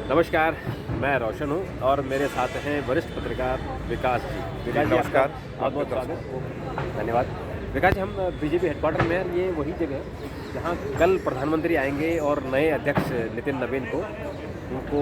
नमस्कार, मैं रोशन हूँ और मेरे साथ हैं वरिष्ठ पत्रकार विकास जी। विकास जी, नमस्कार। बहुत बहुत स्वागत। धन्यवाद। विकास जी, हम बीजेपी हेडक्वार्टर में हैं। ये वही जगह है जहाँ कल प्रधानमंत्री आएंगे और नए अध्यक्ष नितिन नवीन को उनको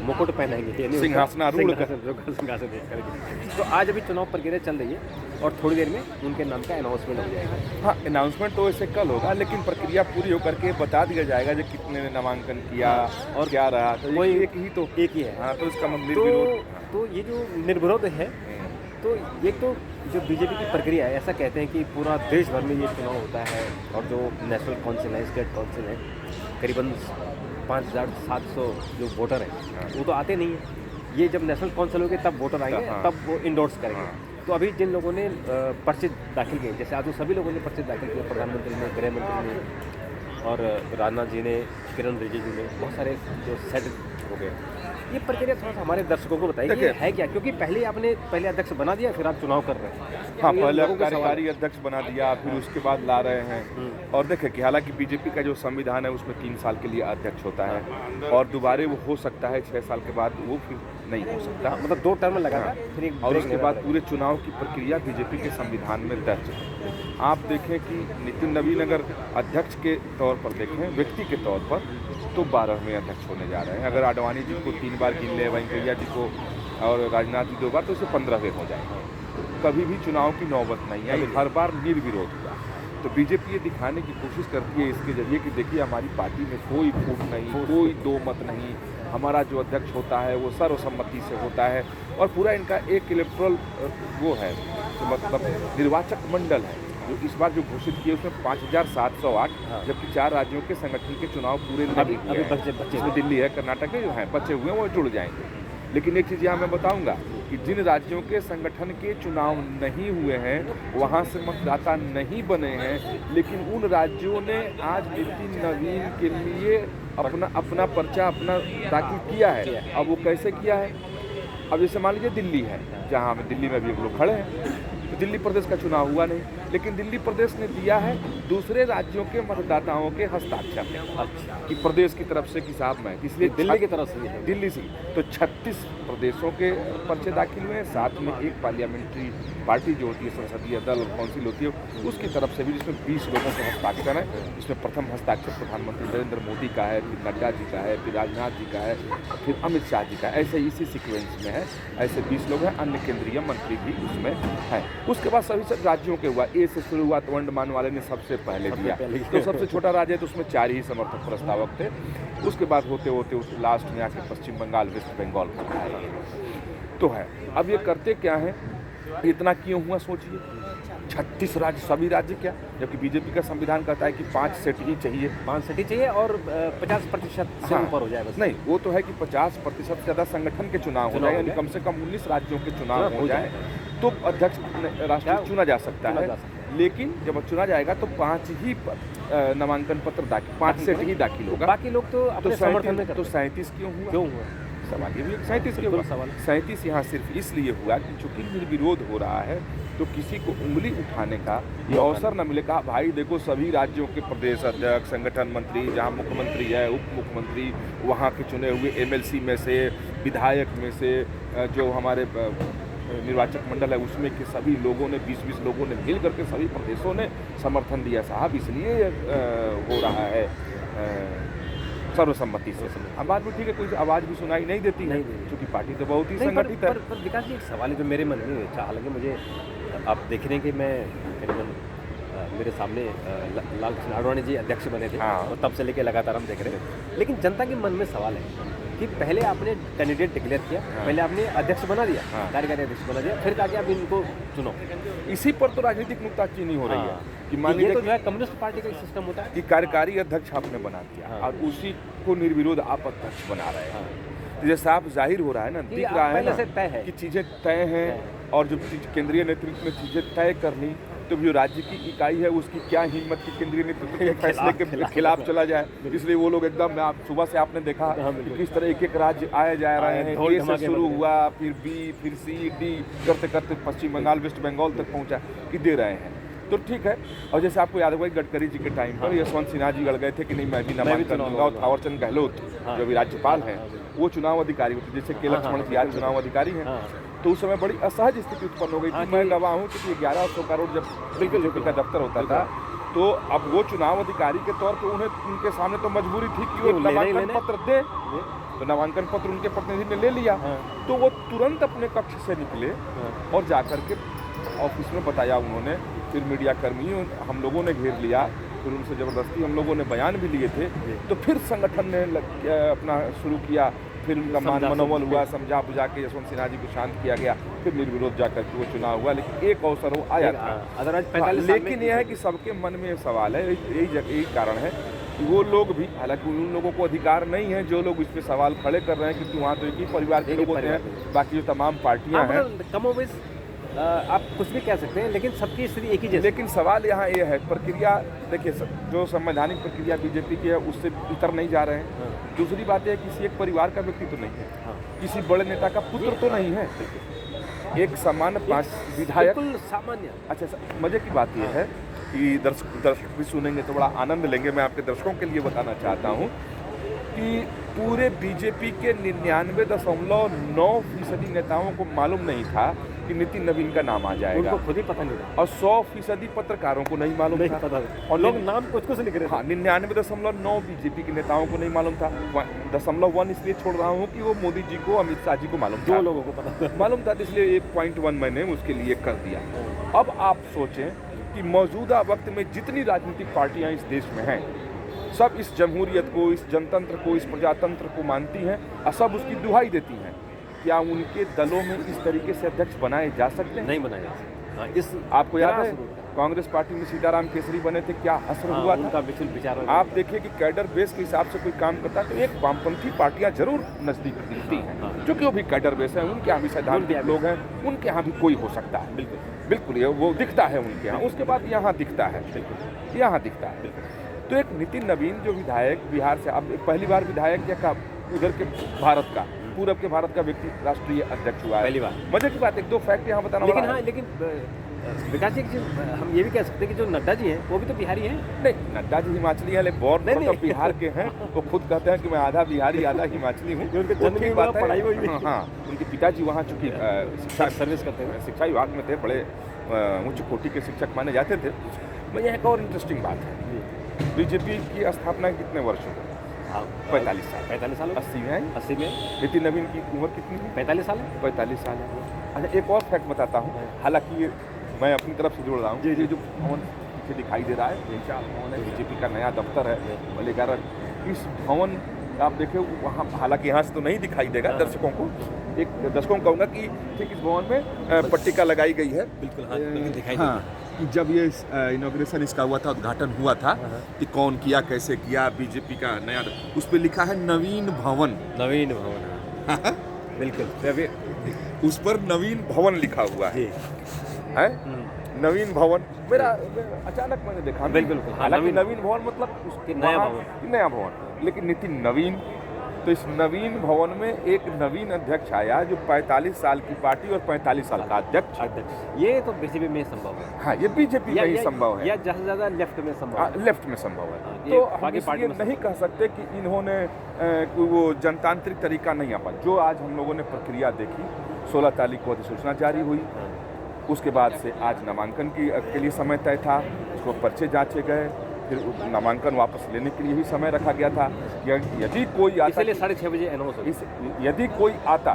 मुकुट पहनाएंगे, यानी सिंहासनारूढ़ सिंहासन करेंगे। तो आज अभी चुनाव प्रक्रिया चल रही है और थोड़ी देर में उनके नाम का अनाउंसमेंट हो जाएगा। हाँ, अनाउंसमेंट तो ऐसे कल होगा, लेकिन प्रक्रिया पूरी होकर के बता दिया जाएगा जो कितने ने नामांकन किया और क्या रहा। तो वही एक ही है। हाँ, तो इसका मतलब निर्विरोध। तो ये जो निर्विरोध है, तो एक तो जो बीजेपी की प्रक्रिया है, ऐसा कहते हैं कि पूरा देश भर में ये चुनाव होता है और जो नेशनल काउंसिल है, स्टेट काउंसिल है, करीबन 5,700 जो वोटर हैं वो तो आते नहीं हैं। ये जब नेशनल काउंसिल होगी तब वोटर आएंगे, तब वो इंडोर्स करेंगे। तो अभी जिन लोगों ने पर्चे दाखिल किए, जैसे आज तो सभी लोगों ने पर्चे दाखिल किए, प्रधानमंत्री ने, गृह मंत्री ने और राजनाथ जी ने, किरण रिजिजू ने, बहुत सारे जो सेट हो गए। ये प्रक्रिया थोड़ा सा हमारे दर्शकों को बताइए कि है क्या, क्योंकि पहले अध्यक्ष बना दिया, फिर आप चुनाव कर रहे हैं। हाँ, पहले कार्यकारी अध्यक्ष बना दिया, फिर उसके बाद ला रहे हैं। और देखें कि हालांकि बीजेपी का जो संविधान है उसमें 3 साल के लिए अध्यक्ष होता है और दोबारा वो हो सकता है 6 साल के बाद, वो फिर नहीं हो सकता, मतलब 2 टर्म लगातार। फिर एक और उसके बाद पूरे चुनाव की प्रक्रिया बीजेपी के संविधान में दर्ज है। आप देखें कि नितिन नवीन अगर अध्यक्ष के तौर पर देखें, व्यक्ति के तौर पर, तो 12वें अध्यक्ष होने जा रहे हैं। अगर आडवाणी जी को 3 बार गिन ले, वेंकैया जी को और राजनाथ जी 2 बार, तो उसे 15वें हो जाएंगे। कभी भी चुनाव की नौबत नहीं आई, हर बार निर्विरोध हुआ। तो बीजेपी ये दिखाने की कोशिश करती है इसके जरिए कि देखिए हमारी पार्टी में कोई फूट नहीं, कोई दो मत नहीं, हमारा जो अध्यक्ष होता है वो सर्वसम्मति से होता है। और पूरा इनका एक इलेक्ट्रल वो है, तो मतलब निर्वाचक मंडल है जो इस बार जो घोषित किए उसमें 5,708, जबकि 4 राज्यों के संगठन के चुनाव पूरे नहीं हुए हैं। जिसमें दिल्ली है, कर्नाटक के जो हैं बचे हुए हैं वो जुड़ जाएंगे। लेकिन एक चीज़ यहाँ मैं बताऊंगा कि जिन राज्यों के संगठन के चुनाव नहीं हुए हैं वहाँ से मतदाता नहीं बने हैं, लेकिन उन राज्यों ने आज नितिन नवीन के लिए अपना पर्चा दाखिल किया है। अब वो कैसे किया है? अब जैसे मान लीजिए दिल्ली है, जहाँ दिल्ली में भी हम लोग खड़े हैं, तो दिल्ली प्रदेश का चुनाव हुआ नहीं, लेकिन दिल्ली प्रदेश ने दिया है दूसरे राज्यों के मतदाताओं के हस्ताक्षर कि प्रदेश की तरफ से कि साहब मैं, इसलिए दिल्ली की तरफ से, दिल्ली से तो 36 प्रदेशों के पर्चे दाखिल हुए हैं। साथ में एक पार्लियामेंट्री पार्टी जो होती है, संसदीय दल और काउंसिल होती है, उसकी तरफ से भी, जिसमें 20 लोगों के हस्ताक्षर हैं। इसमें प्रथम हस्ताक्षर प्रधानमंत्री नरेंद्र मोदी का है, फिर नड्डा जी का है, फिर राजनाथ जी का है, फिर अमित शाह जी का है। ऐसे इसी सीक्वेंस में है, ऐसे 20 लोग हैं। अन्य केंद्रीय मंत्री भी उसमें हैं। उसके बाद सभी सब राज्यों के हुआ, ए से शुरू हुआ तो अंडमान वाले ने सबसे पहले दिया, तो सबसे छोटा राज्य है तो उसमें 4 ही समर्थक प्रस्तावक थे। उसके बाद होते होते उस लास्ट में आके पश्चिम बंगाल, वेस्ट बंगाल का तो है। अब ये करते क्या है, इतना क्यों हुआ सोचिए? 36 राज्य, सभी राज्य क्या, जबकि बीजेपी का संविधान कहता है कि 5 सीट ही चाहिए, 5 सीट ही चाहिए और 50% से ऊपर हो जाए बस। नहीं, वो तो है कि 50% से ज़्यादा संगठन के चुनाव हो जाए, यानी कम से कम 19 राज्यों के चुनाव हो जाए तो अध्यक्ष राष्ट्रीय चुना जा सकता है। लेकिन जब चुना जाएगा तो 5 ही नामांकन पत्र दाखिल, 5 सेट ही दाखिल होगा। बाकी लोग तो अपने समर्थन में। तो 37 क्यों हुआ? सवाल ये भी 37 क्यों हुआ? 37 यहाँ सिर्फ इसलिए हुआ कि चूंकि निर्विरोध हो रहा है तो किसी को उंगली उठाने का ये अवसर न मिलेगा। भाई देखो, सभी राज्यों के प्रदेश अध्यक्ष, संगठन मंत्री, जहाँ मुख्यमंत्री है, उप मुख्यमंत्री, वहाँ के चुने हुए MLC में से, विधायक में से, जो हमारे निर्वाचक मंडल है उसमें के सभी लोगों ने, 20-20 लोगों ने मिल करके सभी प्रदेशों ने समर्थन दिया। साहब इसलिए हो रहा है सर्वसम्मति से। अब बात भी ठीक है, कोई आवाज़ भी सुनाई नहीं देती है क्योंकि पार्टी तो बहुत ही संगठित है। पर विकास जी, एक सवाल है जो मेरे मन में था, हालांकि मुझे आप देख रहे हैं कि मैं करीबन मेरे सामने लालकृष्ण आडवाणी जी अध्यक्ष बने थे और तब से लेकर लगातार हम देख रहे हैं। लेकिन जनता के मन में सवाल है कि पहले आपने कैंडिडेट डिक्लेयर किया, पहले आपने अध्यक्ष बना दिया, कार्यकारी अध्यक्ष बना दिया, फिर ताकि आप इनको चुनो। इसी पर तो राजनीतिक नुक्ताचीनी हो रही है कि मान लीजिए तो जो है कम्युनिस्ट पार्टी का सिस्टम होता है कि कार्यकारी अध्यक्ष आपने बना दिया और उसी को निर्विरोध आप अध्यक्ष बना रहे हैं। जैसे आप जाहिर हो रहा है ना, दिख रहा है ना कि चीज़ें तय हैं और जो केंद्रीय नेतृत्व में चीज़ें तय करनी, तो जो राज्य की इकाई है उसकी क्या हिम्मत की केंद्रीय नेतृत्व के फैसले के खिलाफ चला जाए। इसलिए वो लोग एकदम, आप सुबह से आपने देखा कि किस तरह एक राज्य आए जा रहे हैं। ए से शुरू हुआ, फिर B, फिर C, D करते करते पश्चिम बंगाल, वेस्ट बंगाल तक पहुंचा कि दे रहे हैं। तो ठीक है। और जैसे आपको याद होगा गडकरी जी के टाइम पर यशवंत सिन्हा जी गड़ गए थे कि नहीं मैं भी नामांकन दूंगा, और थावरचंद गहलोत जो भी राज्यपाल हैं वो चुनाव अधिकारी होते, जैसे के लक्ष्मण जी आज चुनाव अधिकारी हैं। तो उस समय बड़ी असहज स्थिति उत्पन्न हो गई थी। मैं गवाह हूँ क्योंकि 1100 करोड़ जब बीजेपी का दफ्तर होता था, तो अब वो चुनाव अधिकारी के तौर पर उन्हें उनके सामने तो मजबूरी थी कि वो नामांकन पत्र दे, तो नामांकन पत्र उनके प्रतिनिधि ने ले लिया। तो वो तुरंत अपने कक्ष से निकले और जाकर के ऑफिस में बताया उन्होंने। फिर मीडिया कर्मी हम लोगों ने घेर लिया, फिर उनसे ज़बरदस्ती हम लोगों ने बयान भी लिए थे। तो फिर संगठन ने अपना शुरू किया, फिर उनका मनोबल हुआ, समझा बुझा के यशवंत सिन्हा जी को शांत किया गया, फिर निर्विरोध जाकर के वो चुनाव हुआ। लेकिन एक अवसर वो आया था। लेकिन यह है कि सबके मन में सवाल है, यही कारण है कि वो लोग भी, हालांकि उन लोगों को अधिकार नहीं है जो लोग इस पे सवाल खड़े कर रहे हैं, क्योंकि वहाँ तो एक ही परिवार के लोग होते हैं, बाकी जो तमाम पार्टियाँ हैं कमोबेश आप कुछ भी कह सकते हैं, लेकिन सबकी स्थिति एक ही जैसी। लेकिन सवाल यहाँ ये है, प्रक्रिया देखिए जो संवैधानिक प्रक्रिया बीजेपी की है उससे इतर नहीं जा रहे हैं। दूसरी बात है किसी एक परिवार का व्यक्ति तो नहीं है, किसी बड़े नेता का पुत्र तो नहीं है, एक सामान्य 5 विधायक सामान्य। अच्छा, मजे की बात यह है कि दर्शक भी सुनेंगे तो बड़ा आनंद लेंगे। मैं आपके दर्शकों के लिए बताना चाहता हूँ कि पूरे बीजेपी के 99.9% नेताओं को मालूम नहीं था कि नितिन नवीन का नाम आ जाएगा। उनको खुद ही पता नहीं था। और 100% पत्रकारों को नहीं मालूम था। और लोग नाम कुछ लिख रहे थे। हाँ, 99.9 बीजेपी के नेताओं को नहीं मालूम था। 0.1 इसलिए छोड़ रहा हूँ कि वो मोदी जी को, अमित शाह जी को मालूम था। 2 लोगों को पता मालूम था, इसलिए 1.1 मैंने उसके लिए कर दिया। अब आप सोचें कि मौजूदा वक्त में जितनी राजनीतिक पार्टियां इस देश में हैं, सब इस जमहूरियत को, इस जनतंत्र को, इस प्रजातंत्र को मानती हैं और सब उसकी दुहाई देती हैं। क्या उनके दलों में इस तरीके से अध्यक्ष बनाए जा सकते हैं? नहीं बनाए जा सकते। इस आपको याद है कांग्रेस पार्टी में सीताराम केसरी बने थे, क्या असर हुआ था? विचार आप देखिए कि कैडर बेस के हिसाब से कोई काम करता तो एक वामपंथी पार्टियां जरूर नजदीक दिखती हैं, क्योंकि वो भी कैडर बेस है, उनके यहाँ भी सैद्धांतिक लोग हैं, उनके यहाँ भी कोई हो सकता है। बिल्कुल ये वो दिखता है उनके यहाँ। उसके बाद यहाँ दिखता है, यहाँ दिखता है। तो एक नितिन नवीन जो विधायक बिहार से, अब पहली बार विधायक या उधर के भारत का, पूरब के भारत का व्यक्ति राष्ट्रीय अध्यक्ष हुआ है पहली बार। मजे की बात, 1-2 फैक्ट यहाँ बताना। लेकिन विकास जी हम ये भी कह सकते हैं कि जो नड्डा जी हैं वो भी तो बिहारी हैं। नहीं, नड्डा जी हिमाचली हैं, लेकिन बोर्न तो बिहार के हैं। वो खुद कहते हैं कि मैं आधा बिहारी आधा हिमाचली हूँ। पढ़ाई हुई। हाँ, उनके पिताजी वहाँ चूँकि शिक्षा सर्विस करते हैं, शिक्षा विभाग में थे, बड़े उच्च कोटि के शिक्षक माने जाते थे। मैं यहाँ एक और इंटरेस्टिंग बात है, बीजेपी की स्थापना कितने वर्ष हो? 45 साल। 45 साल 80 में 80 में नितिन नवीन की उम्र कितनी है? 45 साल 45 साल है। अच्छा, एक और फैक्ट बताता हूँ, हालांकि ये मैं अपनी तरफ से जोड़ रहा हूँ। ये जो भवन पीछे दिखाई दे रहा है, विशाल भवन है, बीजेपी का नया दफ्तर है मलेगारा। इस भवन आप देखें वहाँ, हालांकि यहाँ से तो नहीं दिखाई देगा दर्शकों को, दर्शकों को कहूँगा कि ठीक इस भवन में पट्टिका लगाई गई है। बिल्कुल दिखाई कि जब ये इनॉग्रेशन इसका हुआ था, उद्घाटन हुआ था कि कौन किया, कैसे किया, बीजेपी का नया, उस पर लिखा है नवीन भवन। नवीन भवन बिल्कुल, उस पर नवीन भवन लिखा हुआ है। नवीन भवन मेरा अचानक मैंने देखा। बिल्कुल, हालांकि नवीन भवन मतलब उसके नया भवन, लेकिन नितिन नवीन। तो इस नवीन भवन में एक नवीन अध्यक्ष आया जो 45 साल की पार्टी और 45 साल का अध्यक्ष। ये तो बीजेपी में संभव है। हाँ, ये बीजेपी में ही संभव है, या ज़्यादा लेफ्ट में संभव है। लेफ्ट में संभव है। तो हम इसलिए नहीं कह सकते कि इन्होंने वो जनतांत्रिक तरीका नहीं अपनाया। जो आज हम लोगों ने प्रक्रिया देखी, 16 तारीख को अधिसूचना जारी हुई, उसके बाद से आज नामांकन के लिए समय तय था, उसको पर्चे जांचे गए, फिर नामांकन वापस लेने के लिए भी समय रखा गया था। यदि कोई आता, इसलिए 6:30 बजे अनाउंस हो, यदि कोई आता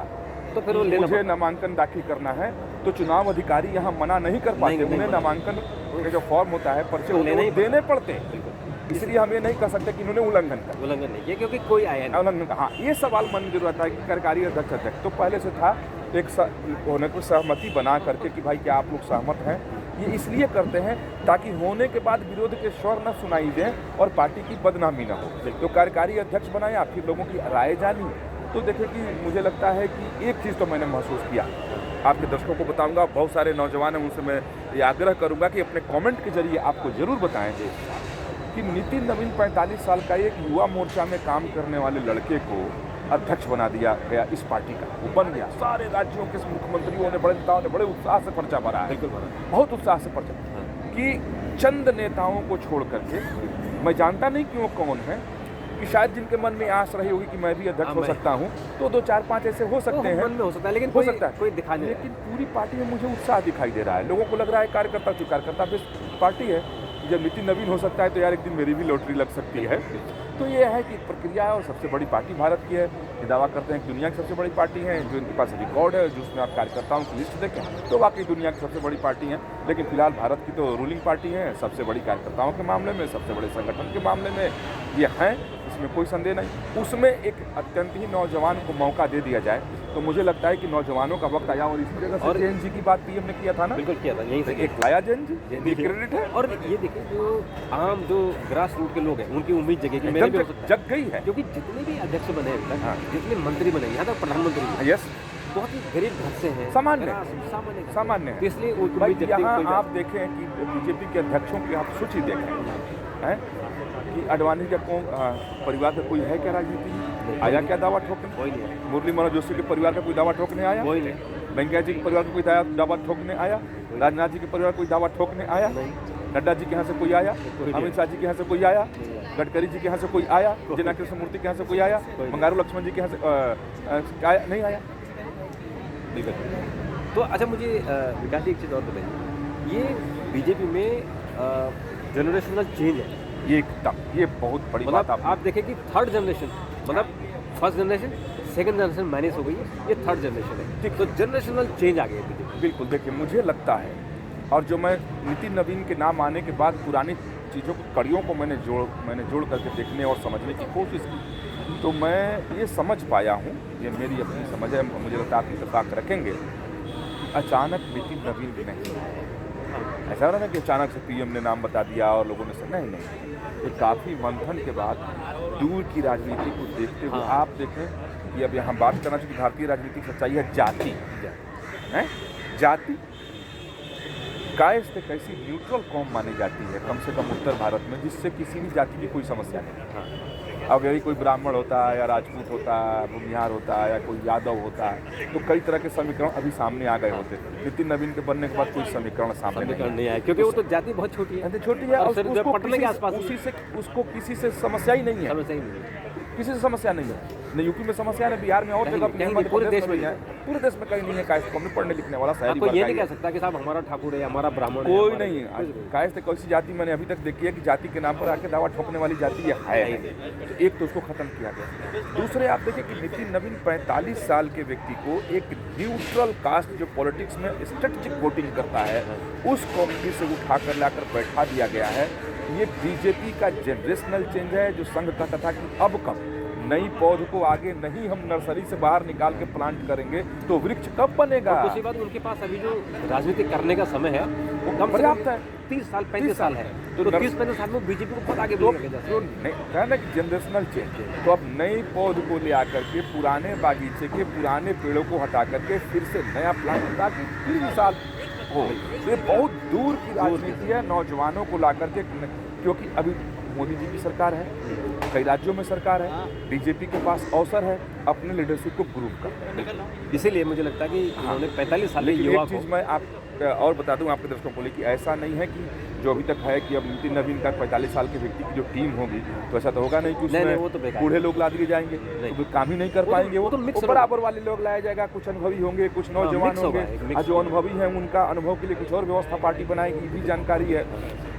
तो फिर मुझे नामांकन दाखिल करना है तो चुनाव अधिकारी यहाँ मना नहीं कर पाते। उन्हें नामांकन का जो फॉर्म होता है, पर्चे उन्हें देने पड़ते हैं। इसलिए हम ये नहीं कह सकते कि इन्होंने उल्लंघन नहीं किया, क्योंकि कोई आया नहीं उल्लंघन। हाँ, ये सवाल मन में जरूर आता है कि कार्यकारी अध्यक्ष तो पहले से था, एक होने को सहमति बना करके कि भाई क्या आप लोग सहमत हैं। ये इसलिए करते हैं ताकि होने के बाद विरोध के स्वर न सुनाई दें और पार्टी की बदनामी न हो। तो कार्यकारी अध्यक्ष बनाया, फिर लोगों की राय जानी। तो देखिए कि मुझे लगता है कि एक चीज़ तो मैंने महसूस किया, आपके दर्शकों को बताऊंगा, बहुत सारे नौजवान हैं, उनसे मैं ये आग्रह करूंगा कि अपने कमेंट के जरिए आपको ज़रूर बताएं कि नितिन नवीन 45 साल का एक युवा मोर्चा में काम करने वाले लड़के को अध्यक्ष बना दिया गया इस पार्टी का। वो बन गया, सारे राज्यों के मुख्यमंत्रियों ने, बड़े नेताओं ने बड़े उत्साह से पर्चा भरा है। बिल्कुल, बहुत उत्साह से पर्चा कि चंद नेताओं को छोड़ करके, मैं जानता नहीं क्यों कौन है, कि शायद जिनके मन में आस रही होगी कि मैं भी अध्यक्ष हो सकता हूँ, तो 2-4-5 ऐसे हो सकते हैं, मन में हो सकता है, लेकिन हो सकता है कोई दिखा नहीं, लेकिन पूरी पार्टी में मुझे उत्साह दिखाई दे रहा है। लोगों को लग रहा है कार्यकर्ता बेस्ट पार्टी है। जब नितिन नवीन हो सकता है तो यार एक दिन मेरी भी लॉटरी लग सकती है। तो ये है कि प्रक्रिया है और सबसे बड़ी पार्टी भारत की है। ये दावा करते हैं कि दुनिया की सबसे बड़ी पार्टी है, जो इनके पास रिकॉर्ड है, जो उसमें आप कार्यकर्ताओं की लिस्ट देखें तो वाकई दुनिया की सबसे बड़ी पार्टी है। लेकिन फिलहाल भारत की तो रूलिंग पार्टी है, सबसे बड़ी कार्यकर्ताओं के मामले में, सबसे बड़े संगठन के मामले में ये हैं, इसमें कोई संदेह नहीं। उसमें एक अत्यंत ही नौजवान को मौका दे दिया जाए तो मुझे लगता है कि नौजवानों का वक्त आया। और इसी जगह से जैन जी की बात पीएम ने किया था ना, बिल्कुल किया था, यहीं से एक लाया जैन जी, ये क्रेडिट है। और ये देखिए जो आम जो ग्रास रूट के लोग हैं उनकी उम्मीद जगह की मेरे भी हो सकता है, जग गई है, क्योंकि जितने भी अध्यक्ष बने हैं अभी तक, जितने मंत्री बने, यहाँ तक प्रधानमंत्री, यस, बहुत ही गरीब घर से हैं, सामान्य तो इसलिए भाई यहाँ आप देखें कि बीजेपी के अध्यक्षों की आप सूची देखें हैं कि अडवाणी का कौन परिवार का कोई है क्या राजनीति में? आया क्या दावा ठोकने? कोई नहीं। मुरली मनोहर जोशी के परिवार का कोई दावा ठोकने आया? कोई नहीं। वेंकैया जी के परिवार का कोई दावा ठोकने आया? राजनाथ जी के परिवार कोई दावा ठोकने आया? नड्डा जी के यहाँ से कोई आया? अमित शाह जी के यहाँ से कोई आया? गडकरी जी के यहाँ से कोई आया? जना कृष्ण मूर्ति के यहाँ से कोई आया? बंगारू लक्ष्मण जी के यहाँ से आया? नहीं आया। तो अच्छा मुझे विकास जी एक चीज़ और बताइए, ये बीजेपी में जनरेशनल चेंज है, ये बहुत बड़ी बात आप देखें कि थर्ड जनरेशन, मतलब first generation second generation minus हो गई है, ये थर्ड जनरेशन है, तो जनरेशनल चेंज आ गया है बीजेपी। बिल्कुल, देखिए मुझे लगता है, और जो मैं नितिन नवीन के नाम आने के बाद पुरानी चीज़ों की कड़ियों को मैंने जोड़ करके देखने और समझने की कोशिश की, तो मैं ये समझ पाया हूँ, ये मेरी अपनी समझ है, मुझे लगता है आप इत्तेफाक रखेंगे, अचानक नितिन नवीन भी नहीं, ऐसा हो रहा है कि अचानक से पीएम ने नाम बता दिया और लोगों ने सुना ही नहीं। तो काफ़ी मंथन के बाद दूर की राजनीति को देखते हुए आप देखें कि अब यहाँ बात करना चाहिए, भारतीय राजनीति की सच्चाई है जाति है, जाति कायस्थ कैसी न्यूट्रल कौम मानी जाती है, कम से कम उत्तर भारत में, जिससे किसी भी जाति की कोई समस्या नहीं। अब यही कोई ब्राह्मण होता है या राजपूत होता है, भूमिहार होता है या कोई यादव होता है, तो कई तरह के समीकरण अभी सामने आ गए होते। नितिन नवीन के बनने के बाद कोई समीकरण सामने नहीं आया, क्योंकि वो तो जाति बहुत छोटी है, पटने के आसपास, उसको किसी से समस्या ही नहीं है, किसी से समस्या नहीं है, न यूपी में समस्या है, बिहार में और जगह पूरे देश में है, पूरे देश में कहीं नहीं है कायस्थ कौम, पढ़ने लिखने वाला शहरी वर्ग। ये नहीं कह सकता कि साहब हमारा ठाकुर है, हमारा ब्राह्मण है, कोई नहीं। कायस्थ कैसी जाति मैंने अभी तक देखी है कि जाति के नाम पर आके दावा ठोकने वाली जाति है। एक तो उसको खत्म किया गया। दूसरे आप देखिए कि नितिन नवीन 45 साल के व्यक्ति को एक न्यूट्रल कास्ट जो पॉलिटिक्स में स्ट्रेटेजिक वोटिंग करता है, उस कम्युनिटी से उठा कर लाकर बैठा दिया गया है। ये बीजेपी का जनरेशनल चेंज है, जो संघ कहता था कि अब कब नई पौध को आगे नहीं हम नर्सरी से बाहर निकाल के प्लांट करेंगे तो वृक्ष कब बनेगा। दूसरी बात, उनके पास अभी जो राजनीति करने का समय है वो कम से कम 30 साल 35 साल है, तो 30-35 साल में बीजेपी को बहुत आगे कहना कि जनरेशनल चेंज, तो अब नई पौध को ले आकर के पुराने बागीचे के पुराने पेड़ों को हटा करके फिर से नया प्लांट ताकि 30 साल हो। तो ये बहुत दूर की राजनीति है, नौजवानों को ला करके, क्योंकि अभी मोदी जी की सरकार है, कई राज्यों में सरकार है, बीजेपी के पास अवसर है अपने लीडरशिप को प्रूव कर। इसीलिए मुझे लगता है कि उन्होंने 45 साल के युवा को, चीज़ मैं आप और बता दूं आपके दर्शकों को, कि ऐसा नहीं है कि जो अभी तक है कि अब नितिन नवीन का 45 साल के व्यक्ति की जो टीम होगी तो ऐसा तो होगा नहीं कि उसमें बूढ़े लोग ला दिए जाएंगे, तो काम ही नहीं कर पाएंगे, वो तो बराबर वाले लोग लाया जाएगा, कुछ अनुभवी होंगे, कुछ नौजवान होंगे, जो अनुभवी हैं उनका अनुभव के लिए कुछ और व्यवस्था पार्टी बनाएगी, भी जानकारी है,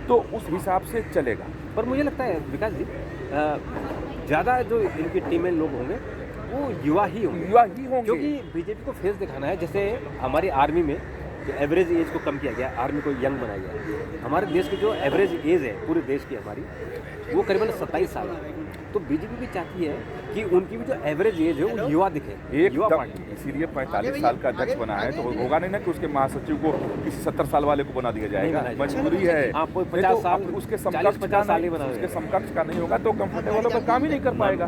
तो उस हिसाब से चलेगा। पर मुझे लगता है विकास जी, ज़्यादा जो इनकी टीम में लोग होंगे वो युवा ही होंगे, क्योंकि बीजेपी को फेस दिखाना है। जैसे हमारी आर्मी में एवरेज एज को कम किया गया, आर्मी को यंग बनाया गया। हमारे देश की जो एवरेज एज है पूरे देश की हमारी, वो करीबन 27 साल है। तो बीजेपी भी चाहती है कि उनकी भी जो एवरेज एज है वो युवा दिखे, एक युवा पार्टी, इसीलिए 45 साल का अध्यक्ष बना है। तो होगा नहीं ना कि उसके महासचिव को किसी 70 साल वाले को बना दिया जाएगा, मजबूरी है। 50 साल उसके समकक्ष का नहीं होगा तो कंफर्टेबल होकर काम ही नहीं कर पाएगा।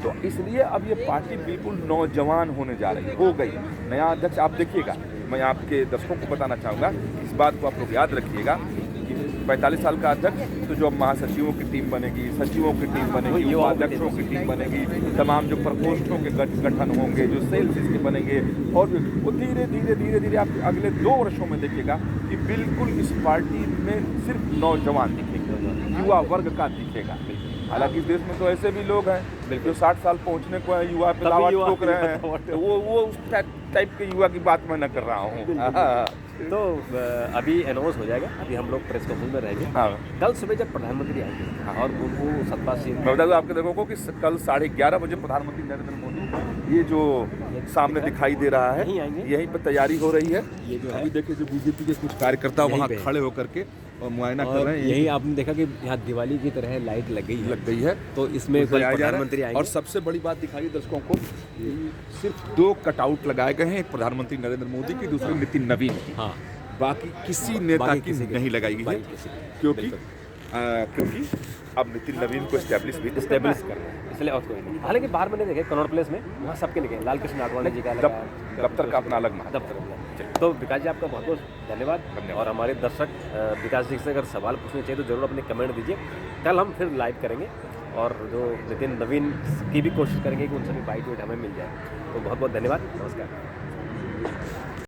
तो इसलिए अब ये पार्टी बिल्कुल नौजवान होने जा रही हो गई। नया अध्यक्ष आप देखिएगा, मैं आपके दर्शकों को बताना चाहूँगा, इस बात को आप लोग याद रखिएगा कि 45 साल का अध्यक्ष, तो जो अब महासचिवों की टीम बनेगी, सचिवों की टीम बनेगी, उपाध्यक्षों की टीम बनेगी, तमाम जो प्रकोष्ठों के गठन होंगे, जो सेल्स इसके बनेंगे, और वो धीरे धीरे आप अगले 2 वर्षों में देखिएगा कि बिल्कुल इस पार्टी में सिर्फ नौजवान दिखेंगे, युवा वर्ग का दिखेगा। हालांकि इस देश में तो ऐसे भी लोग हैं जो 60 साल पहुंचने को है, युवा पे लावा ठोक रहे हैं, तो वो उस टाइप के युवा की बात मैं न कर रहा हूँ। तो अभी अनाउंस हो जाएगा, अभी हम लोग प्रेस कॉन्फ्रेंस में रहेंगे। हाँ, कल सुबह जब प्रधानमंत्री आएंगे और उनको सत्ता से मैं बता दूं आपके देखो कि कल 11:30 बजे प्रधानमंत्री नरेंद्र मोदी ये जो सामने दिखाई दे रहा है, यहीं पर तैयारी हो रही है। ये जो है अभी देखिए जो बीजेपी के कुछ कार्यकर्ता वहाँ खड़े होकर के और मुआयना कर रहे हैं। यही आपने देखा कि यहाँ दिवाली की तरह लाइट लग गई है, तो इसमें तो प्रधानमंत्री आएंगे। और सबसे बड़ी बात दिखाई दर्शकों को, सिर्फ 2 कटआउट लगाए गए हैं, एक प्रधानमंत्री नरेंद्र मोदी की, दूसरी नितिन नवीन की। हाँ, बाकी किसी नेता की नहीं लगाई गई है, क्योंकि अब नितिन नवीन को स्टैब्लिश करना है, इसलिए और कोई नहीं। हालांकि बाहर मैंने देखे कनॉट प्लेस में वहाँ सबके लगे, लाल कृष्ण आडवाणी जी का लगा, दफ्तर का अपना अलग महत्व। दफ्तर। तो विकास जी आपका बहुत बहुत धन्यवाद। और हमारे दर्शक विकास जी से अगर सवाल पूछने चाहिए तो जरूर अपने कमेंट दीजिए। कल हम फिर लाइव करेंगे और जो नितिन नवीन की भी कोशिश करेंगे कि उनसे भी बाइट वेट हमें मिल जाए। तो बहुत बहुत धन्यवाद, नमस्कार।